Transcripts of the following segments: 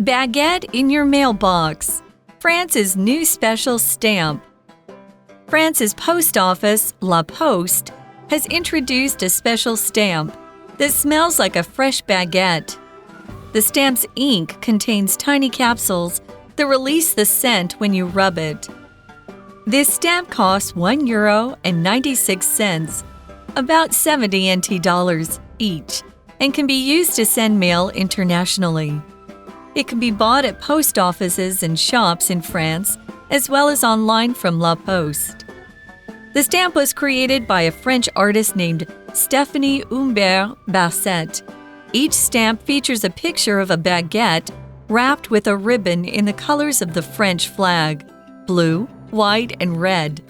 Baguette in your mailbox. France's new special stamp. France's post office, La Poste, has introduced a special stamp that smells like a fresh baguette. The stamp's ink contains tiny capsules that release the scent when you rub it. This stamp costs €1.96, about 70 NT dollars each, and can be used to send mail internationally. It can be bought at post offices and shops in France, as well as online from La Poste. The stamp was created by a French artist named Stéphanie Humbert Basset. Each stamp features a picture of a baguette wrapped with a ribbon in the colors of the French flag, blue, white, and red.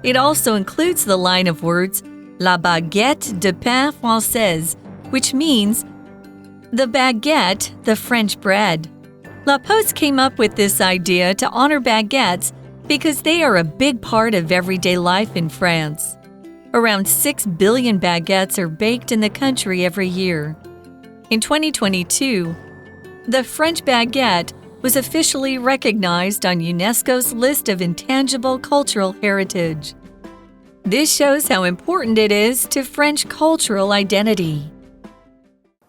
It also includes the line of words, La baguette de pain française, which means the baguette, the French bread. La Poste came up with this idea to honor baguettes because they are a big part of everyday life in France. Around 6 billion baguettes are baked in the country every year. In 2022, the French baguette was officially recognized on UNESCO's list of intangible cultural heritage. This shows how important it is to French cultural identity.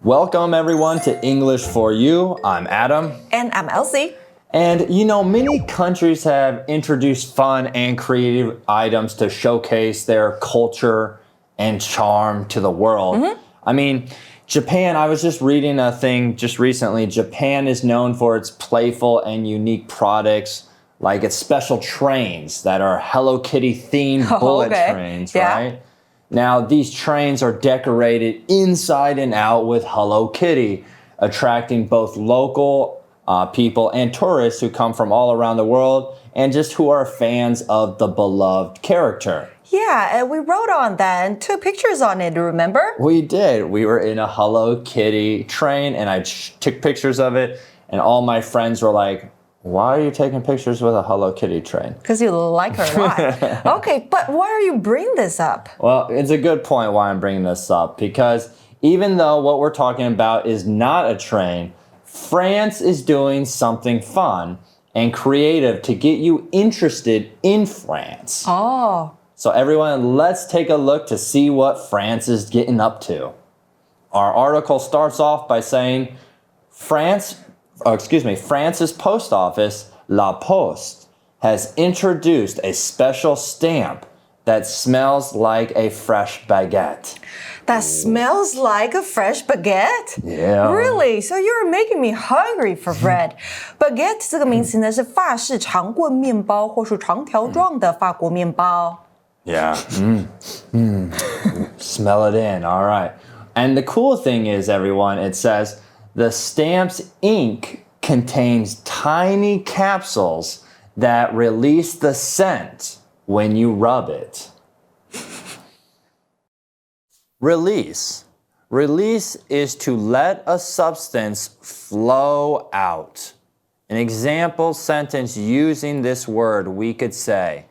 Welcome everyone to English for You. I'm Adam. And I'm Elsie. And you know, many countries have introduced fun and creative items to showcase their culture and charm to the world. I mean, Japan, I was just reading a thing just recently. Japan is known for its playful and unique products, like its special trains that are Hello Kitty themed bullet trains, right? Now, these trains are decorated inside and out with Hello Kitty, attracting both local people and tourists who come from all around the world and just who are fans of the beloved character. Yeah, and we wrote on that and took pictures on it, remember? We did. We were in a Hello Kitty train and I took pictures of it and all my friends were like, why are you taking pictures with a Hello Kitty train? Because you like her a lot. Okay, but why are you bringing this up? Well, it's a good point why I'm bringing this up because even though what we're talking about is not a train, France is doing something fun and creative to get you interested in France. Oh. So everyone, let's take a look to see what France is getting up to. Our article starts off by saying France's post office, La Poste, has introduced a special stamp that smells like a fresh baguette. That smells like a fresh baguette? Yeah. Really? So you're making me hungry for bread. Baguette 这个名词呢是法式长棍面包或是长条状的法国面包。Yeah. Smell it in. All right. And the cool thing is, everyone, it says the stamp's ink contains tiny capsules that release the scent when you rub it. Release. Release is to let a substance flow out. An example sentence using this word, we could say,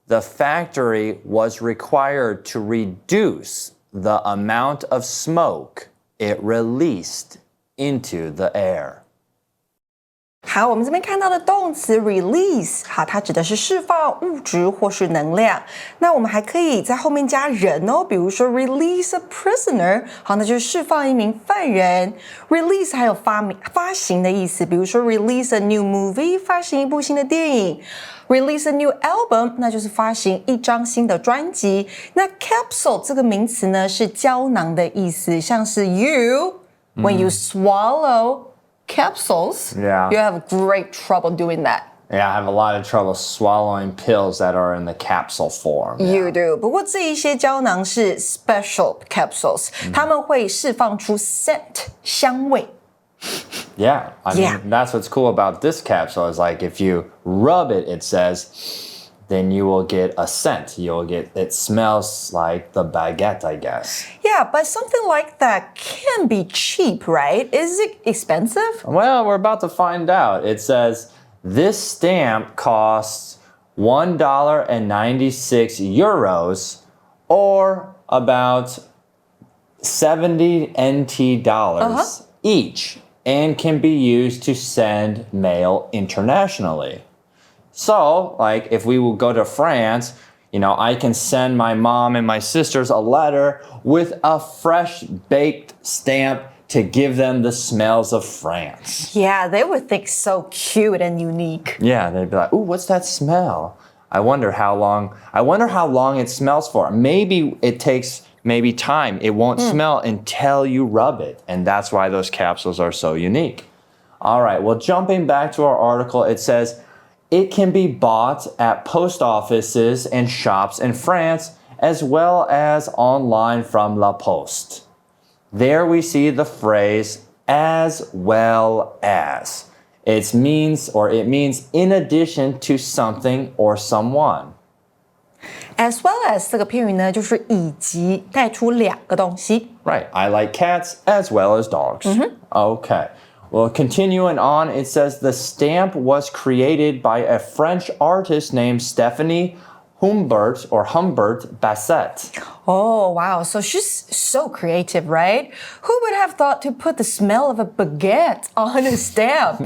the factory was required to reduce the amount of smoke it released into the air. 好，我们这边看到的动词 release， 好，它指的是释放物质或是能量。那我们还可以在后面加人哦，比如说 release a prisoner， 好，那就是释放一名犯人。release 还有发行的意思，比如说 release a new movie， 发行一部新的电影。release a new album， 那就是发行一張新的專輯。那 capsule 这个名詞呢是膠囊的意思，像是 when you swallow capsules, yeah. you have great trouble doing that. Yeah, I have a lot of trouble swallowing pills that are in the capsule form. You do. 不过这一些胶囊是 special capsules， 它们会释放出 scent 香味。Yeah, I mean, that's what's cool about this capsule is like if you rub it, it says, then you will get a scent. It smells like the baguette, I guess. Yeah, but something like that can be cheap, right? Is it expensive? Well, we're about to find out. It says this stamp costs €1.96 or about 70 NT dollars each. and can be used to send mail internationally. So, like if we will go to France, I can send my mom and my sisters a letter with a fresh baked stamp to give them the smells of France. Yeah, they would think so cute and unique. Yeah, they'd be like, "Ooh, what's that smell? I wonder how long it smells for. Maybe it takes time. It won't smell until you rub it. And that's why those capsules are so unique." All right, well, jumping back to our article, it says, it can be bought at post offices and shops in France, as well as online from La Poste. There we see the phrase, as well as. It means in addition to something or someone. As well as 这个片语呢，就是以及带出两个东西。Right, I like cats as well as dogs. Okay. Well, continuing on, it says the stamp was created by a French artist named Stephanie Humbert Basset. Oh, wow. So she's so creative, right? Who would have thought to put the smell of a baguette on a stamp?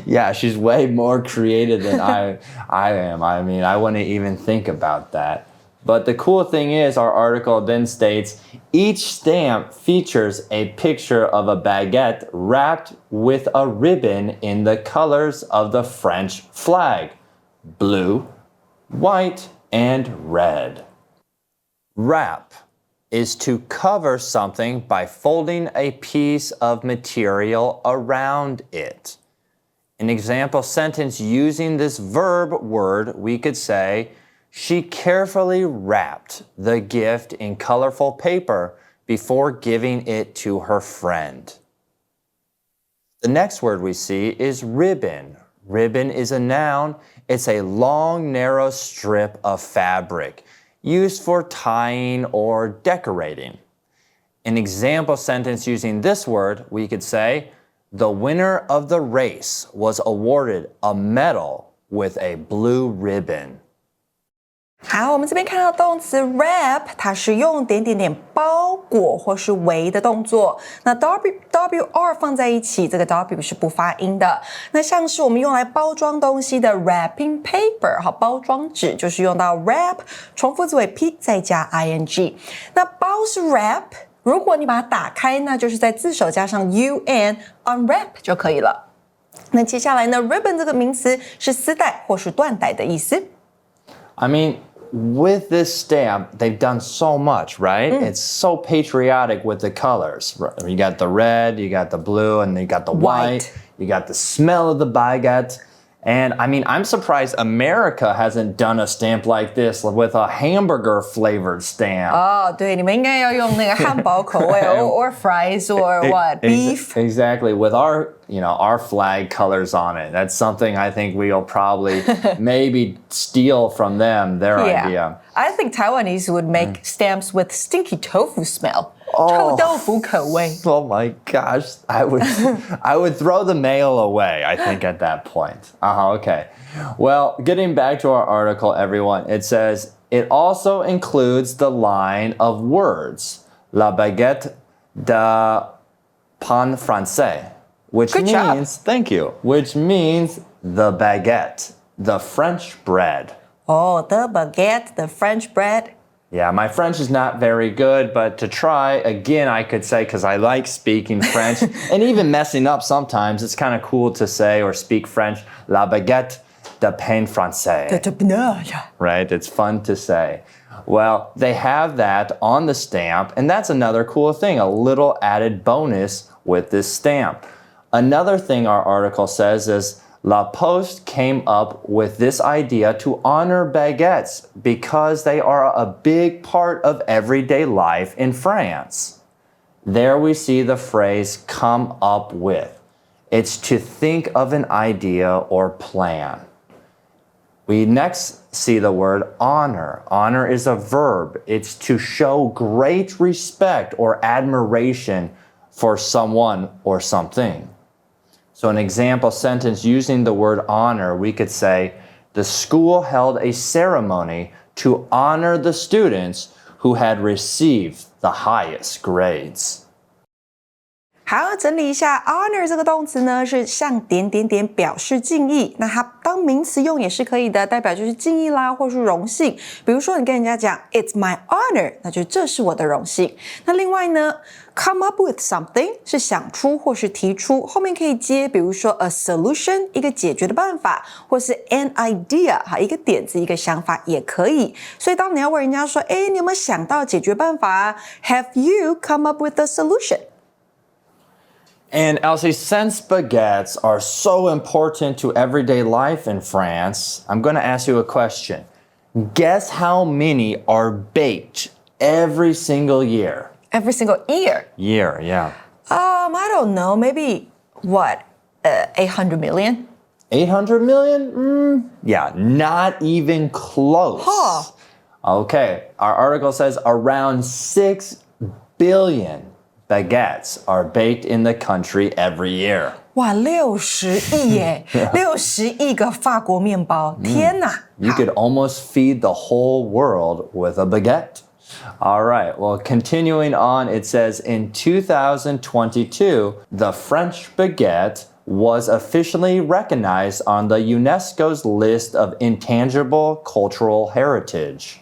Yeah, she's way more creative than I am. I mean, I wouldn't even think about that. But the cool thing is, our article then states, each stamp features a picture of a baguette wrapped with a ribbon in the colors of the French flag, blue, white, and red. Wrap is to cover something by folding a piece of material around it. An example sentence using this verb word, we could say, she carefully wrapped the gift in colorful paper before giving it to her friend. The next word we see is ribbon. Ribbon is a noun. It's a long, narrow strip of fabric used for tying or decorating. An example sentence using this word, we could say, the winner of the race was awarded a medal with a blue ribbon. 好，我们这边看到动词 wrap， 它是用点点点包裹或是围的动作。那 WR 放在一起，这个 W 是不发音的。那像是我们用来包装东西的 wrapping paper， 好，包装纸就是用到 wrap， 重复字尾 p 再加 ing。那包是 wrap， 如果你把它打开，那就是在字首加上 un unwrap 就可以了。那接下来呢 ，ribbon 这个名词是丝带或是缎带的意思。I mean, with this stamp, they've done so much, right? It's so patriotic with the colors. You got the red, you got the blue, and you got the white. You got the smell of the baguette. And I mean, I'm surprised America hasn't done a stamp like this with a hamburger flavored stamp. 哦，对，你们应该要用那个汉堡口味 or fries or what, beef? Exactly, with our flag colors on it. That's something I think we'll probably maybe steal from them, their idea. I think Taiwanese would make stamps with stinky tofu smell. 臭豆腐口味. Oh my gosh, I would throw the mail away, I think, at that point. Okay. Well, getting back to our article, everyone, it says, it also includes the line of words, la baguette de pain français, which thank you, which means the baguette, the French bread. Oh, the baguette, the French bread. Yeah, my French is not very good, but to try, again, I could say, because I like speaking French, and even messing up sometimes, it's kind of cool to say or speak French, la baguette de pain français. Right? It's fun to say. Well, they have that on the stamp, and that's another cool thing, a little added bonus with this stamp. Another thing our article says is, La Poste came up with this idea to honor baguettes because they are a big part of everyday life in France. There we see the phrase come up with. It's to think of an idea or plan. We next see the word honor. Honor is a verb. It's to show great respect or admiration for someone or something. So an example sentence using the word honor, we could say, the school held a ceremony to honor the students who had received the highest grades. 好，整理一下 honor 这个动词呢，是向点点点表示敬意。那它当名词用也是可以的，代表就是敬意啦，或是荣幸。比如说你跟人家讲 It's my honor， 那就这是我的荣幸。那另外呢 come up with something 是想出或是提出，后面可以接比如说 a solution 一个解决的办法，或是 an idea 一个点子一个想法也可以。所以当你要问人家说你有没有想到解决办法啊 Have you come up with a solution？And Elsie, since baguettes are so important to everyday life in France, I'm going to ask you a question. Guess how many are baked every single year? Every single year? Year, yeah. I don't know. Maybe, what, 800 million? 800 million? Yeah, not even close. Huh. Okay, our article says around 6 billion baguettes are baked in the country every year. 哇，60亿耶，60亿个法国面包，天哪！ You could almost feed the whole world with a baguette. All right, well, continuing on, it says in 2022, the French baguette was officially recognized on the UNESCO's list of intangible cultural heritage.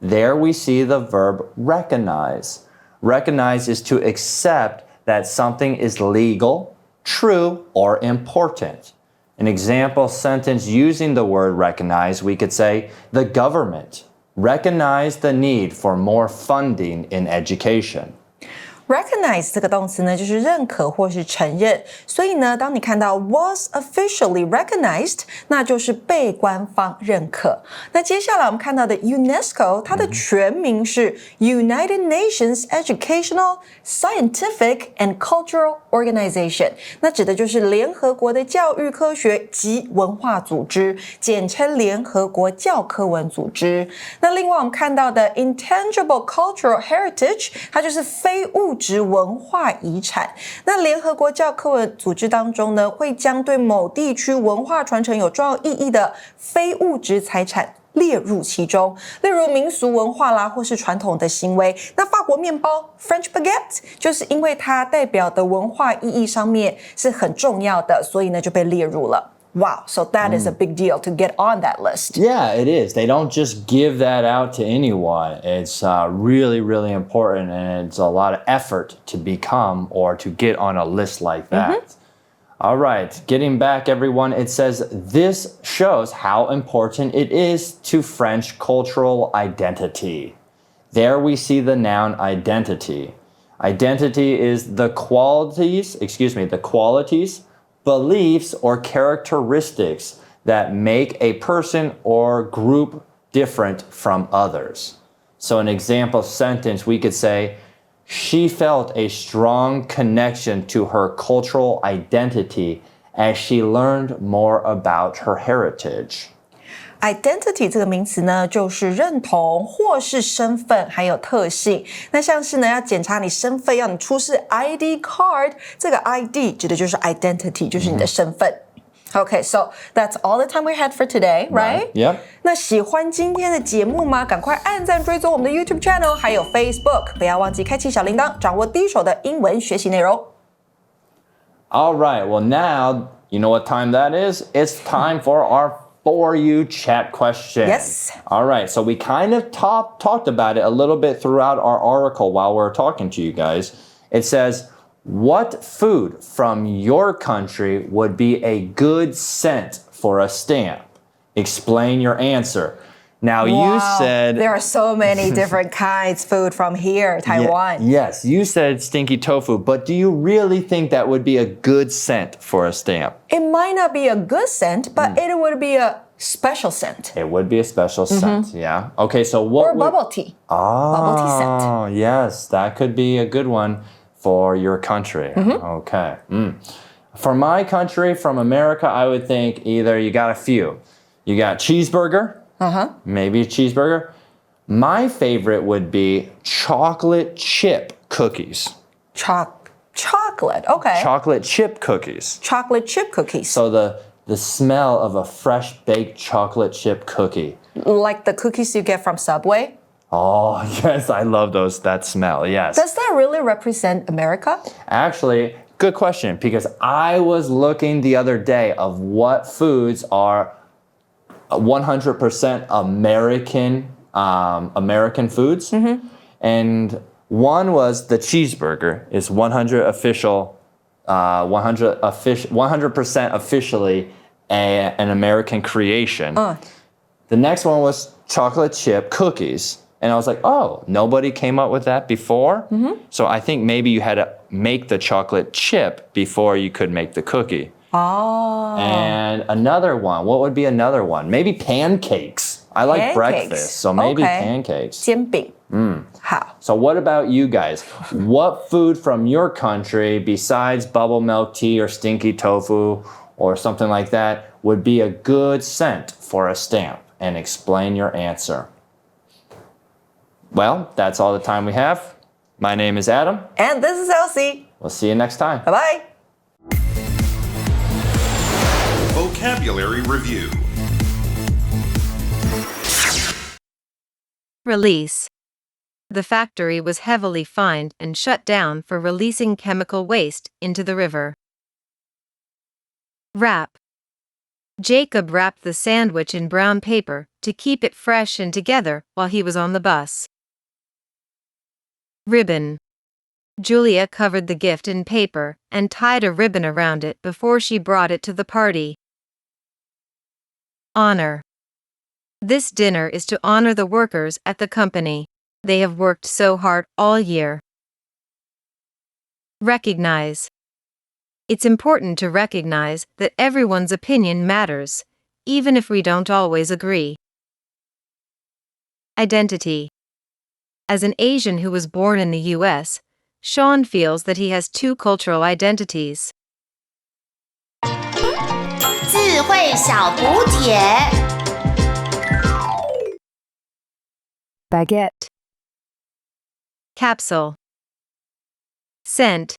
There we see the verb recognize.Recognize is to accept that something is legal, true, or important. An example sentence using the word recognize, we could say, the government recognized the need for more funding in education.Recognize 这个动词呢，就是认可或是承认。所以呢，当你看到 was officially recognized， 那就是被官方认可。那接下来我们看到的 UNESCO， 它的全名是 United Nations Educational, Scientific and Cultural Organization， 那指的就是联合国的教育、科学及文化组织，简称联合国教科文组织。那另外我们看到的 Intangible Cultural Heritage， 它就是非物质文化遗产。那联合国教科文组织当中呢，会将对某地区文化传承有重要意义的非物质财产列入其中，例如民俗文化啦，或是传统的行为。那法国面包 French baguette 就是因为它代表的文化意义上面是很重要的，所以呢就被列入了。Wow, so that is a big deal to get on that list. Yeah, it is. They don't just give that out to anyone. It's really, really important, and it's a lot of effort to become or to get on a list like that. All right, getting back, everyone, it says this shows how important it is to French cultural identity. There we see the noun identity. Identity is the qualities, beliefs or characteristics that make a person or group different from others. So an example sentence, we could say, she felt a strong connection to her cultural identity as she learned more about her heritage. Identity 这个名词呢，就是认同或是身份，还有特性。那像是呢，要检查你身份，要你出示 ID card， 这个 ID 指的就是 identity， 就是你的身份。Okay, so that's all the time we had for today, right? Yep. 那喜欢今天的节目吗？赶快按赞追踪我们的 YouTube channel， 还有 Facebook， 不要忘记开启小铃铛，掌握第一手的英文学习内容。All right, well now, you know what time that is? It's time for our For You chat question. Yes. All right, so we kind of talked about it a little bit throughout our article while we're talking to you guys. It says, what food from your country would be a good scent for a stamp? Explain your answer. Now, you said... There are so many different kinds of food from here, Taiwan. Yes, you said stinky tofu, but do you really think that would be a good scent for a stamp? It might not be a good scent, but it would be a special scent. It would be a special scent, yeah. Okay, so what Or bubble tea. Bubble tea scent. Oh, yes, that could be a good one for your country. Okay. For my country, from America, I would think either you got a few. You got cheeseburger. Maybe a cheeseburger. My favorite would be chocolate chip cookies. Chocolate, okay. Chocolate chip cookies. Chocolate chip cookies. So the smell of a fresh baked chocolate chip cookie. Like the cookies you get from Subway? Oh, yes, I love that smell, yes. Does that really represent America? Actually, good question, because I was looking the other day of what foods are 100% American foods. And one was the cheeseburger is 100% officially an American creation. The next one was chocolate chip cookies. And I was like, oh, nobody came up with that before? So I think maybe you had to make the chocolate chip before you could make the cookie. Oh. And another one, what would be another one? Maybe pancakes. I like breakfast, so maybe pancakes. 煎饼。好。 So what about you guys? What food from your country besides bubble milk tea or stinky tofu or something like that would be a good scent for a stamp? And explain your answer. Well, that's all the time we have. My name is Adam. And this is Elsie. We'll see you next time. Bye-bye. Vocabulary Review. Release. The factory was heavily fined and shut down for releasing chemical waste into the river. Wrap. Jacob wrapped the sandwich in brown paper to keep it fresh and together while he was on the bus. Ribbon. Julia covered the gift in paper and tied a ribbon around it before she brought it to the party. Honor. This dinner is to honor the workers at the company. They have worked so hard all year. Recognize. It's important to recognize that everyone's opinion matters, even if we don't always agree. Identity. As an Asian who was born in the US, Sean feels that he has two cultural identities. 智慧小补帖 Baguette. Capsule. Scent.